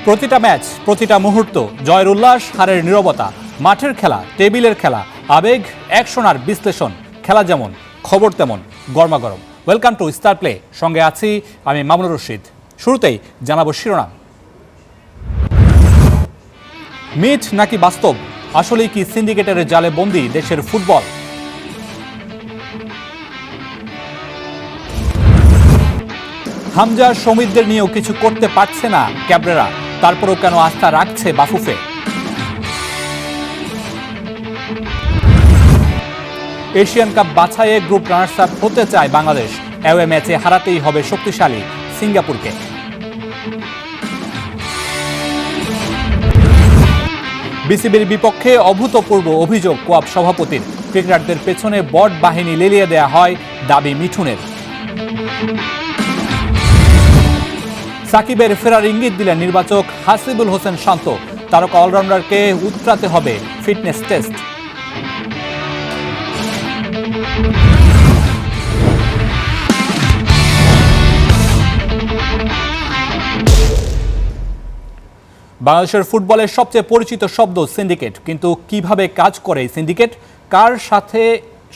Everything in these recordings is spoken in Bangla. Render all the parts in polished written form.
প্রতিটা ম্যাচ, প্রতিটা মুহূর্ত, জয়ের উল্লাস, হারের নীরবতা, মাঠের খেলা, টেবিলের খেলা, আবেগ, অ্যাকশন আর বিশ্লেষণ। খেলা যেমন, খবর তেমন, গরমাগরম। Welcome to star play. সঙ্গে আছি আমি মামুনুর রশিদ। শুরুতেই জানাবো শিরোনাম। মিথ নাকি বাস্তব? আসলেই কি সিন্ডিকেটের জালে বন্দী দেশের ফুটবল? হামজা সমিতদের নিয়েও কিছু করতে পারছে না ক্যাবরেরা, তারপরেও কেন আস্থা রাখছে বাফুফে? এশিয়ান কাপ বাছাইয়ে গ্রুপ রানার্স আপ হতে চায় বাংলাদেশ। অ্যাওয়ে ম্যাচে হারাতেই হবে শক্তিশালী সিঙ্গাপুরকে। বিসিবির বিপক্ষে অভূতপূর্ব অভিযোগ কোয়াব সভাপতির। ক্রিকেটারদের পেছনে বট বাহিনী লেলিয়ে দেয়া হয়, দাবি মিঠুনের। সাকিবের ফেরার ইঙ্গিত দিলেন নির্বাচক হাসিবুল হোসেন শান্ত। তারকা অলরাউন্ডারকে উতরাতে হবে ফিটনেস টেস্ট। বাংলাদেশের ফুটবলের সবচেয়ে পরিচিত শব্দ সিন্ডিকেট, কিন্তু কিভাবে কাজ করে এই সিন্ডিকেট? কার সাথে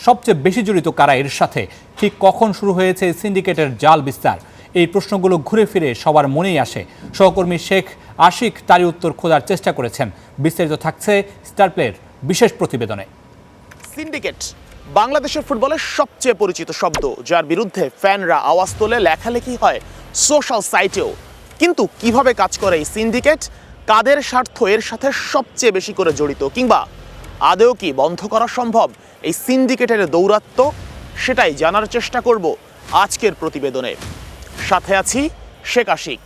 সবচেয়ে বেশি জড়িত কারা এর সাথে? ঠিক কখন শুরু হয়েছে সিন্ডিকেটের জাল বিস্তার? এই প্রশ্নগুলো ঘুরে ফিরে সবার মনেই আসে। সহকর্মী শেখ আশিক তারই উত্তর খোঁজার চেষ্টা করেছেন। বিস্তারিত থাকছে স্টার প্লের বিশেষ প্রতিবেদনে। সিন্ডিকেট বাংলাদেশের ফুটবলের সবচেয়ে পরিচিত শব্দ, যার বিরুদ্ধে ফ্যানরা আওয়াজ তোলে, লেখালেখি হয় সোশ্যাল সাইটেও। কিন্তু কিভাবে কাজ করে এই সিন্ডিকেট, কাদের স্বার্থ এর সাথে সবচেয়ে বেশি করে জড়িত, কিংবা আদৌ কি বন্ধ করা সম্ভব এই সিন্ডিকেটের দৌরাত্ম্য, সেটাই জানার চেষ্টা করব আজকের প্রতিবেদনে। সাথে আছি শেখ আশিক।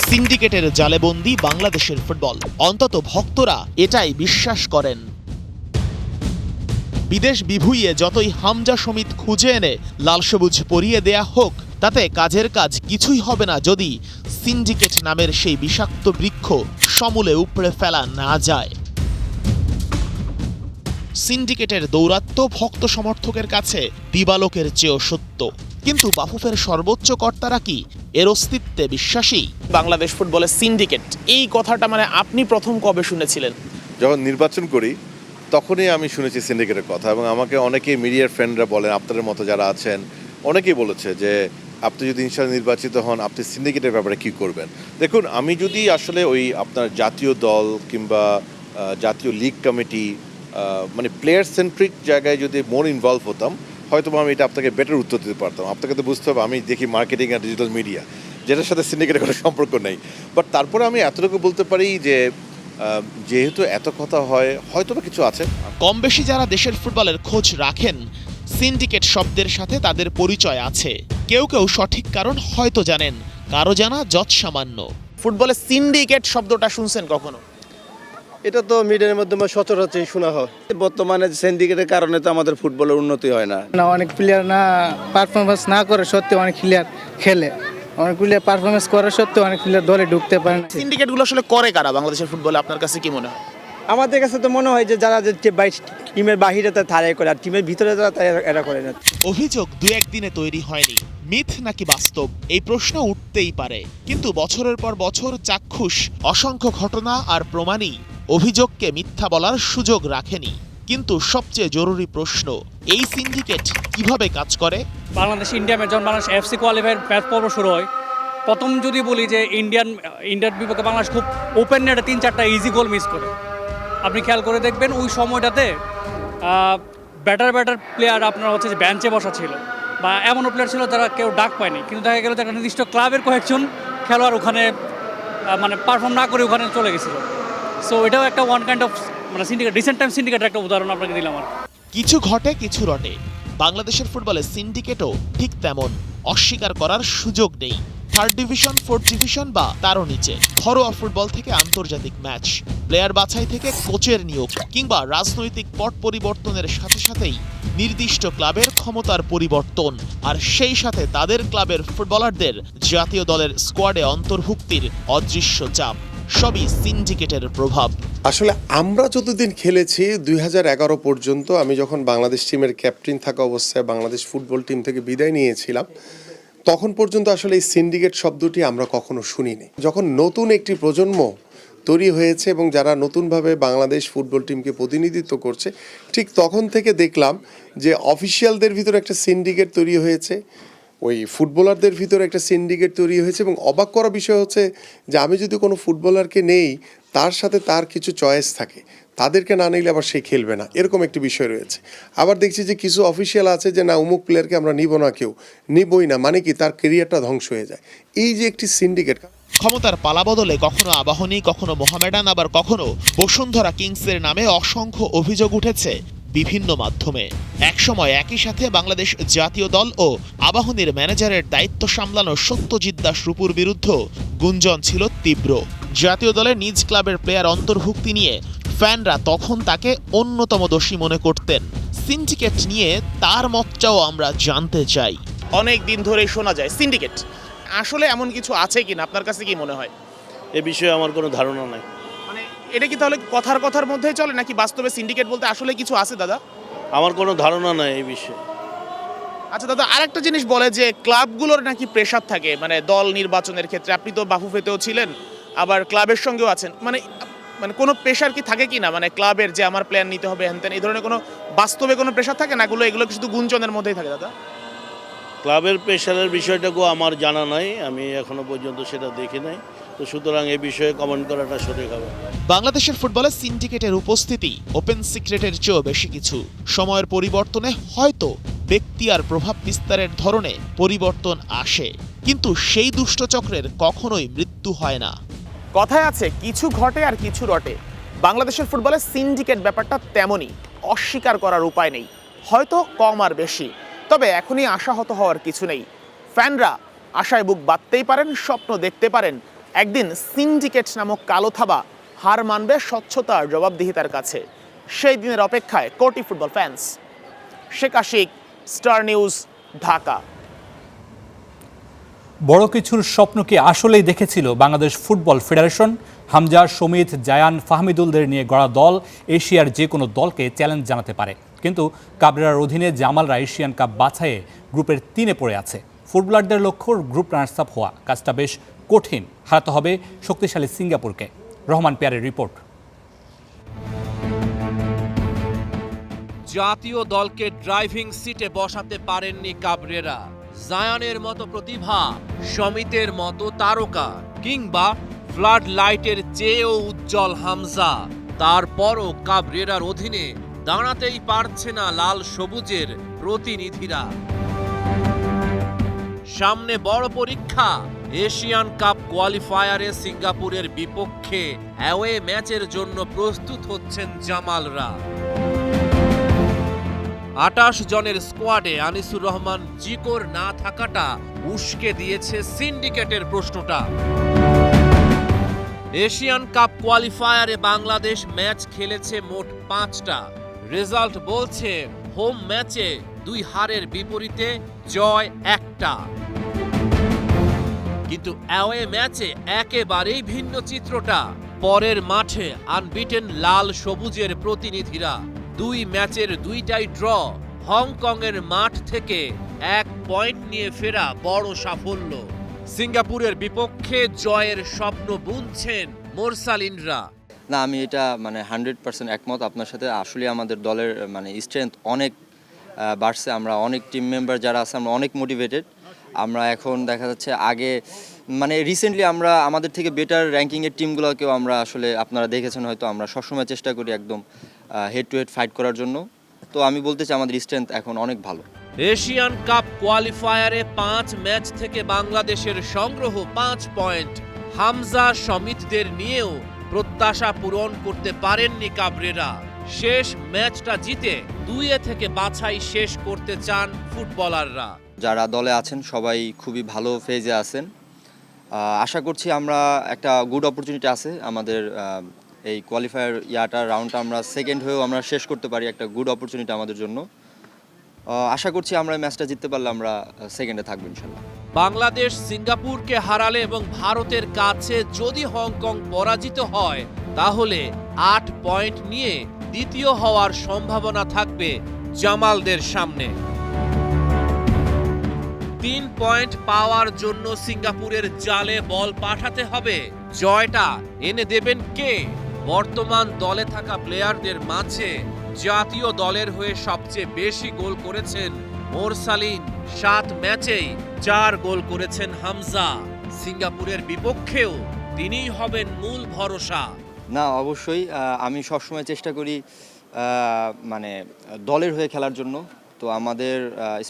সিন্ডিকেটের জালেবন্দি বাংলাদেশের ফুটবল, অন্তত ভক্তরা এটাই বিশ্বাস করেন। বিদেশ বিভুঁইয়ে যতই হামজা সমিত খুঁজে এনে লাল সবুজ পরিয়ে দেয়া হোক, তাতে কাজের কাজ কিছুই হবে না যদি সিন্ডিকেট নামের সেই বিষাক্ত বৃক্ষ সমূলে উপড়ে ফেলা না যায়। সিন্ডিকেটের দৌরাত্ম্য ভক্ত সমর্থকের কাছে দিবালোকের চেয়েও সত্য। কিন্তু বাফুফের সর্বোচ্চ কর্তারা কি এর অস্তিত্বে বিশ্বাসী? বাংলাদেশ ফুটবলের সিন্ডিকেট, এই কথাটা মানে আপনি প্রথম কবে শুনেছিলেন? যখন নির্বাচন করি তখনই আমি শুনেছি সিন্ডিকেটের কথা, এবং আমাকে অনেকেই মিডিয়ার ফ্রেন্ডরা বলেন, আপনাদের মতো যারা আছেন অনেকেই বলেছে যে আপনি যদি ইনশাআল্লাহ নির্বাচিত হন, আপনি সিন্ডিকেটের ব্যাপারে কী করবেন। দেখুন, আমি যদি আসলে ওই আপনার জাতীয় দল কিংবা জাতীয় লীগ কমিটি মানে প্লেয়ার সেন্ট্রিক জায়গায় যদি মোর ইনভলভ হতাম, হয়তো আমি এটা আপনাকে বেটার উত্তর দিতে পারতাম। আপনাকে তো বুঝতে হবে আমি দেখি মার্কেটিং আর ডিজিটাল মিডিয়া, যেটার সাথে সিন্ডিকেটের কোনো সম্পর্ক নেই। বাট তারপরে আমি এতটুকু বলতে পারি যে যেহেতু এত কথা হয়, হয়তো বা কিছু আছে। কম বেশি যারা দেশের ফুটবলের খোঁজ রাখেন, সিন্ডিকেট শব্দের সাথে তাদের পরিচয় আছে। কেউ কেউ সঠিক কারণ হয়তো জানেন, কারো জানা যৎসামান্য। ফুটবলে সিন্ডিকেট শব্দটা শুনছেন কখনো? এটা তো মিডিয়ার মাধ্যমে সচরাচর শোনা হয়। বর্তমানে সিন্ডিকেটের কারণে তো আমাদের ফুটবলের উন্নতি হয় না। অনেক প্লেয়ার না পারফরমেন্স না করে সত্ত্বেও অনেক প্লেয়ার খেলে, অনেক প্লেয়ার পারফরমেন্স করা সত্ত্বেও অনেক প্লেয়ার দলে ঢুকতে পারে না। সিন্ডিকেটগুলো আসলে করে কারা বাংলাদেশের ফুটবলে, আপনার কাছে কি মনে হয়? আমাদের কাছে তো মনে হয় যে যারা টিমের বাহিরে তারা করে, আর টিমের ভিতরে যারা এরা করে না। অভিযোগ দু একদিনে তৈরি হয়নি। মিথ নাকি বাস্তব, এই প্রশ্ন উঠতেই পারে। কিন্তু বছরের পর বছর চাক্ষুষ অসংখ্য ঘটনা আর প্রমাণই অভিযোগকে মিথ্যা বলার সুযোগ রাখেনি। কিন্তু সবচেয়ে জরুরি প্রশ্ন, এই সিন্ডিকেট কিভাবে কাজ করে? বাংলাদেশ ইন্ডিয়া ম্যাচ যখন বাংলাদেশ এফসি কোয়ালিফায়ার ম্যাচ পর্ব শুরু হয়, প্রথম যদি বলি যে ইন্ডিয়ার বিপক্ষে বাংলাদেশ খুব ওপেন নেটে 3-4টা ইজি গোল মিস করে। আপনি খেয়াল করে দেখবেন ওই সময়টাতে ব্যাটার প্লেয়ার আপনার হচ্ছে যে বেঞ্চে বসা ছিল, বা এমনও প্লেয়ার ছিল যারা কেউ ডাক পায়নি, কিন্তু দেখা গেল যে একটা নির্দিষ্ট ক্লাবের কয়েকজন খেলোয়াড় ওখানে মানে পারফর্ম না করে ওখানে চলে গেছিল। সো এটাও একটা ওয়ান কাইন্ড অফ মানে সিন্ডিকেট, রিসেন্ট টাইম সিন্ডিকেটের একটা উদাহরণ আপনাকে দিলাম। আর কিছু ঘটে কিছু রটে। বাংলাদেশের ফুটবলে সিন্ডিকেটও ঠিক তেমন, অস্বীকার করার সুযোগ নেই। থার্ড ডিভিশন, ফোর্থ ডিভিশন বা তারও নিচে, ঘরোয়া ফুটবল থেকে আন্তর্জাতিক ম্যাচ, প্লেয়ার বাছাই থেকে কোচের নিয়োগ, কিংবা রাজনৈতিক পট পরিবর্তনের সাথে সাথেই নির্দিষ্ট ক্লাবের ক্ষমতার পরিবর্তন, আর সেই সাথে তাদের ক্লাবের ফুটবলারদের জাতীয় দলের স্কোয়াডে অন্তর্ভুক্তির অদৃশ্য চাপ, সবই সিন্ডিকেটের প্রভাব। আসলে আমরা যতদিন খেলেছি 2011 পর্যন্ত, আমি যখন বাংলাদেশ টিমের ক্যাপ্টেন থাকা অবস্থায় বাংলাদেশ ফুটবল টিম থেকে বিদায় নিয়েছিলাম, তখন পর্যন্ত আসলে এই সিন্ডিকেট শব্দটি আমরা কখনো শুনিনি। যখন নতুন একটি প্রজন্ম তৈরি হয়েছে এবং যারা নতুনভাবে বাংলাদেশ ফুটবল টিমকে প্রতিনিধিত্ব করছে, ঠিক তখন থেকে দেখলাম যে অফিসিয়ালদের ভিতরে একটা সিন্ডিকেট তৈরি হয়েছে, ওই ফুটবলারদের ভিতরে একটা সিন্ডিকেট তৈরি হয়েছে। এবং অবাক করা বিষয় হচ্ছে যে আমি যদি কোনো ফুটবলারকে নেই, তার সাথে তার কিছু চয়েস থাকে, তাদেরকে না নিলে আবার সে খেলবে না, এরকম একটি বিষয় রয়েছে। আবার দেখছি যে কিছু অফিসিয়াল আছে যে না, অমুক প্লেয়ারকে আমরা নিব না, কেউ নিবই না, মানে কি তার কেরিয়ারটা ধ্বংস হয়ে যায়। এই যে একটি সিন্ডিকেট, ক্ষমতার পালাবদলে কখনো আবাহনী, কখনো মোহামেডান, আবার কখনো বসুন্ধরা কিংসের নামে অসংখ্য অভিযোগ উঠেছে বিভিন্ন মাধ্যমে। একসময় একই সাথে বাংলাদেশ জাতীয় দল ও আবাহনীর ম্যানেজারের দায়িত্ব সামলানো সত্যজিৎ দাস রূপুর বিরুদ্ধে গুঞ্জন ছিল তীব্র। জাতীয় দলের নিজ ক্লাবের প্লেয়ার অন্তর্ভুক্তি নিয়ে ফ্যানরা তখন তাকে অন্যতম দোষী মনে করতেন। সিন্ডিকেট নিয়ে তার মতটাও আমরা জানতে চাই। অনেক দিন ধরেই শোনা যায় সিন্ডিকেট, আসলে এমন কিছু আছে কিনা আপনার কাছে কি মনে হয়? এ বিষয়ে আমার কোনো ধারণা নাই। মানে এটা কি তাহলে কথার মধ্যেই চলে, নাকি বাস্তবে সিন্ডিকেট বলতে আসলে কিছু আছে দাদা? আমার কোনো ধারণা নাই এই বিষয়ে। আচ্ছা দাদা, আরেকটা জিনিস বলে যে ক্লাবগুলোর নাকি প্রেশার থাকে, মানে দল নির্বাচনের ক্ষেত্রে। আপনি তো বাফুফেতেও ছিলেন, আবার ক্লাবের সঙ্গেও আছেন, মানে কোনো প্রেশার কি থাকে কিনা, মানে ক্লাবের যে আমার প্ল্যান নিতে হবে হ্যান, এই ধরনের কোনো বাস্তবে কোনো প্রেশার থাকে না? এগুলো শুধু গুঞ্জনের মধ্যেই থাকে দাদা? ক্লাবের প্রেশারের বিষয়টাকেও আমার জানা নাই, আমি এখনো পর্যন্ত সেটা দেখি নাই, তো সুতরাং এই বিষয়ে কমেন্ট করাটা সঠিক হবে। বাংলাদেশের ফুটবলে সিন্ডিকেটের উপস্থিতি ওপেন সিক্রেটের চেয়েও বেশি কিছু। সময়ের পরিবর্তনে হয়তো ব্যক্তি আর প্রভাব বিস্তারের ধরনে পরিবর্তন আসে, কিন্তু সেই দুষ্টচক্রের কখনোই মৃত্যু হয় না। কথায় আছে কিছু ঘটে আর কিছু রটে। বাংলাদেশের ফুটবলে সিন্ডিকেট ব্যাপারটা তেমনই, অস্বীকার করার উপায় নেই, হয়তো কম আর বেশি। তবে এখনই আশাহত হওয়ার কিছু নেই। ফ্যানরা আশায় বুক বাঁধতেই পারেন, স্বপ্ন দেখতে পারেন একদিন সিন্ডিকেট নামক কালো থাবা হার মানবে স্বচ্ছতার জবাবদিহিতার কাছে। সেই দিনের অপেক্ষায় কোটি football fans. Sheikh Ashik, star news, Dhaka. বড় কিছুর স্বপ্ন কি আসলেই দেখেছিল বাংলাদেশ ফুটবল ফেডারেশন? হামজা, সমিত, জায়ান, ফাহমিদুলদের নিয়ে গড়া দল এশিয়ার যে কোনো দলকে চ্যালেঞ্জ জানাতে পারে, কিন্তু কাবরেরার অধীনে জামালরা এশিয়ান কাপ বাছাইয়ে গ্রুপের 3-এ পড়ে আছে। ফুটবলারদের লক্ষ্য গ্রুপ রানার্স আপ হওয়া, কাজটা বেশ কঠিন। হারাতে হবে শক্তিশালী সিঙ্গাপুরকে। রহমান পেয়ারের রিপোর্ট। জাতীয় দলকে ড্রাইভিং সিটে বসাতে পারেননি কাবরেরা। জায়ানের মতো প্রতিভা, সমিতের মতো তারকা, কিংবা ফ্লাড লাইটের চেয়েও উজ্জ্বল হামজা, তারপরও কাবরেরার অধীনে দাঁড়াতেই পারছে না লাল সবুজের প্রতিনিধিরা। সামনে বড় পরীক্ষা, এশিয়ান কাপ কোয়ালিফায়ারে সিঙ্গাপুরের বিপক্ষে অ্যাওয়ে ম্যাচের জন্য প্রস্তুত হচ্ছেন জামালরা। 28 জনের স্কোয়াডে আনিসুর রহমান জিকোর না থাকাটা উস্কে দিয়েছে সিন্ডিকেটের প্রশ্নটা। এশিয়ান কাপ কোয়ালিফায়ারে বাংলাদেশ ম্যাচ খেলেছে মোট 5টা। রেজাল্ট বলছে হোম ম্যাচে 2 হারের বিপরীতে জয় 1টা। কিন্তু অ্যাওয়ে ম্যাচে একেবারেই ভিন্ন চিত্রটা। পরের মাঠে আনবিটেন লাল সবুজের প্রতিনিধিরা 2 ম্যাচের 2টাই ড্র। হংকংয়ের মাঠ থেকে 1 পয়েন্ট নিয়ে ফেরা বড় সাফল্য। সিঙ্গাপুরের বিপক্ষে জয়ের স্বপ্ন বুনছেন মোরসালিনরা। না, আমি এটা 100% একমত আপনার সাথে। আসলে আমাদের দলের স্ট্রেংথ অনেক বাড়ছে। আমরা অনেক টিম মেম্বার যারা আছে আমরা অনেক মোটিভেটেড। আমরা এখন দেখা যাচ্ছে আগে রিসেন্টলি আমরা আমাদের থেকে বেটার র্যাঙ্কিংয়ের টিমগুলোকেও আমরা আসলে আপনারা দেখেছেন হয়তো, আমরা সবসময় চেষ্টা করি একদম হেড টু হেড ফাইট করার জন্য। তো আমি বলতে চাই আমাদের স্ট্রেংথ এখন অনেক ভালো। এশিয়ান কাপ কোয়ালিফায়ারে 5 ম্যাচ থেকে বাংলাদেশের সংগ্রহ 5 পয়েন্ট। হামজা, সমিতদের নিয়েও প্রত্যাশা পূরণ করতে পারেননি কাবরেরা। শেষ ম্যাচটা জিতে 2-এ থেকে বাছাই শেষ করতে চান ফুটবলাররা। যারা দলে আছেন সবাই খুবই ভালো ফেজে আছেন। আশা করছি আমরা একটা গুড অপরচুনিটি আছে আমাদের এই কোয়ালিফায়ার রাউন্ডটা আমরা সেকেন্ড হয়েও আমরা শেষ করতে পারি, একটা গুড অপরচুনিটি আমাদের জন্য। আশা করছি আমরা ম্যাচটা জিততে পারলে আমরা সেকেন্ডে থাকবো ইনশাল্লাহ। বাংলাদেশ সিঙ্গাপুরকে হারালে এবং ভারতের কাছে যদি হংকং পরাজিত হয়, তাহলে 8 পয়েন্ট নিয়ে দ্বিতীয় হওয়ার সম্ভাবনা থাকবে জামালদের সামনে। 3 3 পয়েন্ট পাওয়ার জন্য সিঙ্গাপুরের জালে বল পাঠাতে হবে। জয়টা এনে দেবেন কে? বর্তমান দলে থাকা প্লেয়ারদের মাঝে জাতীয় দলের হয়ে সবচেয়ে বেশি গোল করেছেন মোরসালিন, 7 ম্যাচেই 4 গোল করেছেন হামজা। সিঙ্গাপুরের বিপক্ষেও তিনিই হবেন মূল ভরসা। না, অবশ্যই আমি সবসময় চেষ্টা করি মানে দলের হয়ে খেলার জন্য। তো আমাদের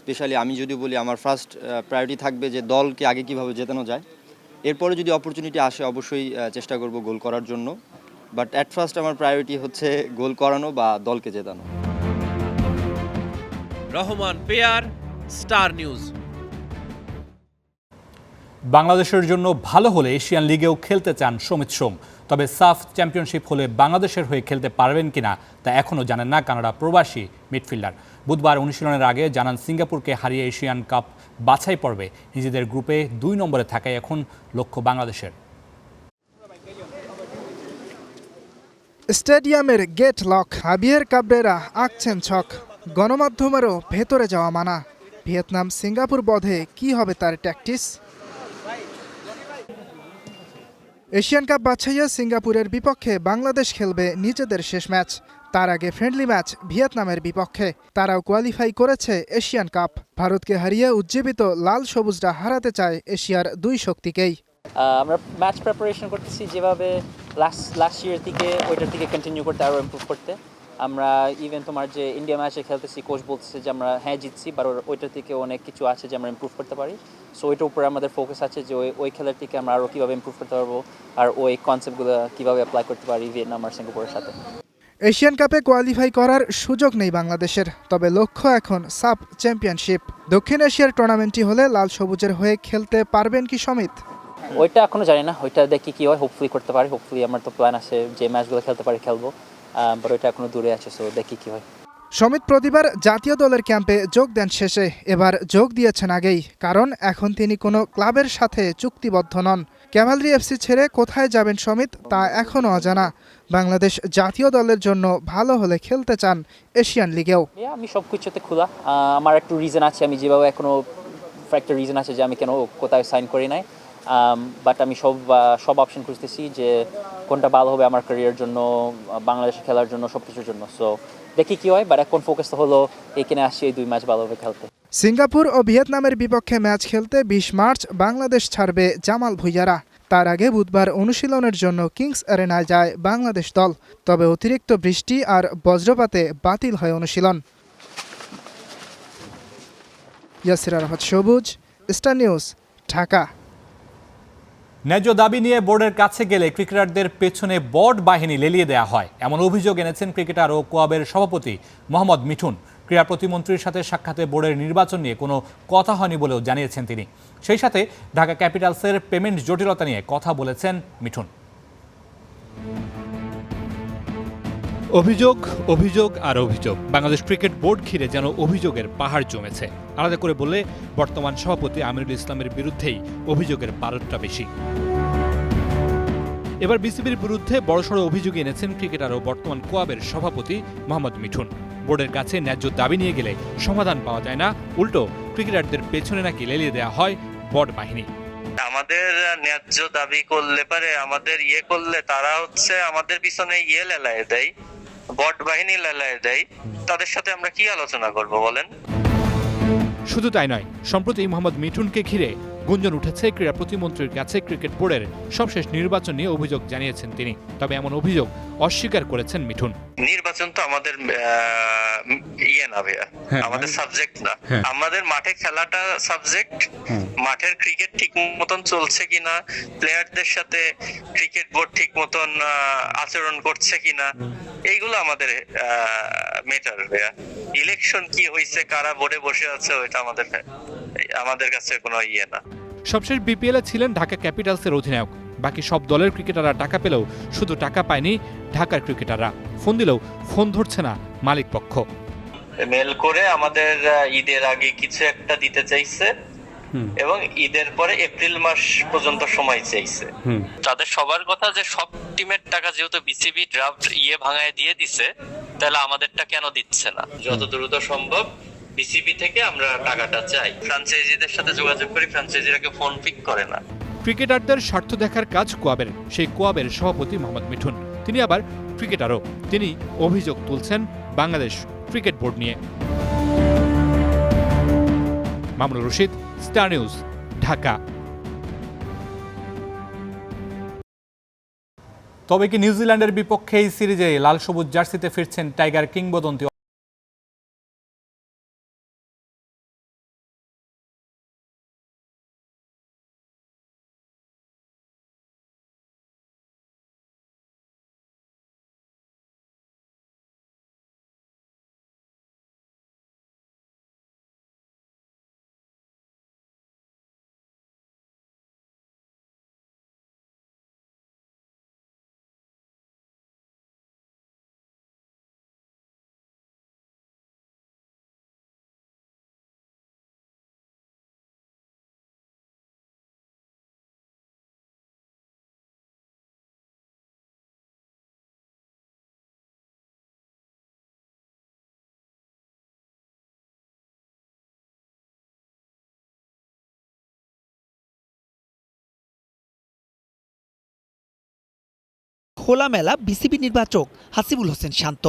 স্পেশালি আমি যদি বলি, আমার ফার্স্ট প্রায়োরিটি থাকবে যে দলকে আগে কিভাবে জেতানো যায়। এরপরে যদি অপরচুনিটি আসে অবশ্যই চেষ্টা করব গোল করার জন্য, বাট অ্যাট ফার্স্ট আমার প্রায়োরিটি হচ্ছে গোল করানো বা দলকে জেতানো। রহমান পেয়ার, স্টার নিউজ। বাংলাদেশের জন্য ভালো হলে এশিয়ান লিগেও খেলতে চান সমিত সোম। তবে সাফ চ্যাম্পিয়নশিপ হলে বাংলাদেশের হয়ে খেলতে পারবেন কিনা তা এখনও জানেন না কানাডা প্রবাসী মিডফিল্ডার। বুধবার অনুশীলনের আগে জানান সিঙ্গাপুরকে হারিয়ে এশিয়ান কাপ বাছাই পর্বে নিজেদের গ্রুপে 2 নম্বরে থাকায় এখন লক্ষ্য বাংলাদেশের। স্টেডিয়ামের গেট লক, হাবিয়ের কাবরেরা আঁকছেন ছক। গণমাধ্যমেরও ভেতরে যাওয়া মানা। ভিয়েতনাম সিঙ্গাপুর বধে কি হবে তার ট্যাকটিস? এশিয়ান কাপ বাছাইয়ে সিঙ্গাপুরের বিপক্ষে বাংলাদেশ খেলবে নিজেদের শেষ ম্যাচ। তার আগে ফ্রেন্ডলি ম্যাচ ভিয়েতনামের বিপক্ষে। তারাও কোয়ালিফাই করেছে এশিয়ান কাপ। ভারতকে হারিয়ে উজ্জীবিত লাল সবুজরা হারাতে চায় এশিয়ার 2 শক্তিকেই। আমরা ম্যাচ প্রিপারেশন করতেছি যেভাবে লাস্ট ইয়ার থেকে ওইটার থেকে কন্টিনিউ করতে, আরও ইমপ্রুভ করতে। আমরা ইভেন তোমার যে ইন্ডিয়া ম্যাচে খেলতেছি, কোচ বলতেছে যে আমরা হ্যাঁ জিতছি, বাট ওইটার থেকে অনেক কিছু আছে যে আমরা ইমপ্রুভ করতে পারি। সো ওইটার উপরে আমাদের ফোকাস আছে যে ওই খেলার থেকে আমরা আরও কীভাবে ইমপ্রুভ করতে পারবো আর ওই কনসেপ্টগুলো কীভাবে অ্যাপ্লাই করতে পারি ভিয়েতনাম আর সিঙ্গাপুরের সাথে। এশিয়ান কাপে কোয়ালিফাই করার সুযোগ নেই বাংলাদেশের, তবে লক্ষ্য এখন সাব চ্যাম্পিয়নশিপ। দক্ষিণ এশিয়ার টুর্নামেন্টটি হলে লাল সবুজের হয়ে খেলতে পারবেন কি সমিত? ওইটা এখনো জানি না, ওইটা দেখি কি হয়। হোপফুলি করতে পারি, হোপফুলি আমার তো প্ল্যান আছে যে ম্যাচগুলো খেলতে পারি খেলবো, বাট ওইটা এখনো দূরে আছে। সো দেখি কি হয়। সমিত প্রতিবার জাতীয় দলের ক্যাম্পে যোগ দেন শেষে, এবার যোগ দিয়েছেন আগেই, কারণ এখন তিনি কোনো ক্লাবের সাথে চুক্তিবদ্ধ নন। ক্যাভালরি এফসি ছেড়ে কোথায় যাবেন সমিত তা এখনও অজানা। বাংলাদেশ জাতীয় দলের জন্য ভালো হলে খেলতে চান এশিয়ান লিগেও। আমি সব কিছুতে খোলা। আমার একটু রিজন আছে, আমি যেভাবে এখনো একটা রিজন আছে যে আমি কেন কোথায় সাইন করি নাই, বাট আমি সব অপশন খুঁজতেছি যে কোনটা ভালো হবে আমার ক্যারিয়ার জন্য, বাংলাদেশে খেলার জন্য, সব কিছুর জন্য। সো দেখি কি হয়, বাট এখন ফোকাস হলো এখানে আসছি এই 2 ম্যাচ ভালোভাবে খেলতে। সিঙ্গাপুর ও ভিয়েতনামের বিপক্ষে ম্যাচ খেলতে 20 মার্চ বাংলাদেশ ছাড়বে জামাল ভুইয়ারা। তার আগে বুধবার অনুশীলনের জন্য কিংস অ্যারেনায় যায় বাংলাদেশ দল। তবে অতিরিক্ত বৃষ্টি আর বজ্রপাতে বাতিল হয় অনুশীলন। ইয়াসির আরাফাত সবুজ, স্টার নিউজ, ঢাকা। ন্যায্য দাবি নিয়ে বোর্ডের কাছে গেলে ক্রিকেটারদের পেছনে বট বাহিনী লেলিয়ে দেওয়া হয়, এমন অভিযোগ এনেছেন ক্রিকেটার ও কোয়াবের সভাপতি মোহাম্মদ মিঠুন। ক্রীড়া প্রতিমন্ত্রীর সাথে সাক্ষাতে বোর্ডের নির্বাচন নিয়ে কোনো কথা হয়নি বলেও জানিয়েছেন তিনি। সেই সাথে ঢাকা ক্যাপিটালসের পেমেন্ট জটিলতা নিয়ে কথা বলেছেন মিঠুন। অভিযোগ, অভিযোগ আর অভিযোগ। বাংলাদেশ ক্রিকেট বোর্ড ঘিরে যেন অভিযোগের পাহাড় জমেছে। আলাদা করে বললে বর্তমান সভাপতি আমিরুল ইসলামের বিরুদ্ধেই অভিযোগের বারুদটা বেশি। এবার বিসিবির বিরুদ্ধে বড়সড় অভিযোগ এনেছেন ক্রিকেটার ও বর্তমান কোয়াবের সভাপতি মোহাম্মদ মিঠুন। বোর্ডের কাছে ন্যায্য দাবি নিয়ে গেলে সমাধান পাওয়া যায় না, উল্টো ক্রিকেটারদের পেছনে নাকি লেলিয়ে দেওয়া হয় বট বাহিনী। আমাদের ন্যায্য দাবি করলে পারে, আমাদের করলে তারা আমাদের পিছনে লেলায় দেয়, বট বাহিনী লেলায় দেয়। তাদের সাথে আমরা কি আলোচনা করব বলেন? শুধু তাই নয়, সম্প্রতি মোহাম্মদ মিঠুনকে ঘিরে গুঞ্জন উঠেছে ক্রীড়া প্রতিমন্ত্রীর কাছে ক্রিকেট বোর্ডের সবশেষ নির্বাচন নিয়ে অভিযোগ জানিয়েছেন তিনি। তবে এমন অভিযোগ অস্বীকার করেছেন মিঠুন। নির্বাচন তো আমাদের না ভাইয়া, আমাদের সাবজেক্ট না। আমাদের মাঠে খেলাটা সাবজেক্ট। মাঠের ক্রিকেট ঠিক মতন চলছে কিনা, প্লেয়ারদের সাথে ক্রিকেট বোর্ড ঠিক মতন আচরণ করছে কিনা, এইগুলো আমাদের মেটার ভাইয়া। ইলেকশন কি হয়েছে, কারা বোর্ডে বসে আছে, ওইটা আমাদের কাছে কোনো না। সবশেষ বিপিএলে ছিলেন ঢাকা ক্যাপিটালসের অধিনায়ক। বাকি সব দলের ক্রিকেটাররা টাকা পেলেও শুধু টাকা পায়নি ঢাকার ক্রিকেটাররা। ফোন দিলেও ফোন ধরছে না মালিক পক্ষ। মেল করে আমাদের ঈদের আগে কিছু একটা দিতে চাইছে এবং ঈদের পরে এপ্রিল মাস পর্যন্ত সময় চাইছে। তাদের সবার কথা যে সব টিমের টাকা যেহেতু বিসিবি ড্রাফট ভাঙায় দিয়ে দিছে, তাহলে আমাদেরটা কেন দিচ্ছে না? যত দ্রুত সম্ভব বিসিবি থেকে আমরা টাকাটা চাই। ফ্র্যাঞ্চাইজিদের সাথে যোগাযোগ করি, ফ্র্যাঞ্চাইজিরাকে ফোন পিক করে না। ক্রিকেটারদের স্বার্থ দেখার কাজ কোয়াবের, সেই কোয়াবের সভাপতি মোহাম্মদ মিঠুন। তিনি আবার ক্রিকেটারও। তিনি অভিযোগ তুলছেন বাংলাদেশ ক্রিকেট বোর্ড নিয়ে। Mamunur Rashid, star news, Dhaka. তবে কি নিউজিল্যান্ডের বিপক্ষে এই সিরিজে লাল সবুজ জার্সিতে ফিরছেন টাইগার কিংবদন্তি খোলামেলা বিসিবি নির্বাচক হাসিবুল হোসেন শান্ত।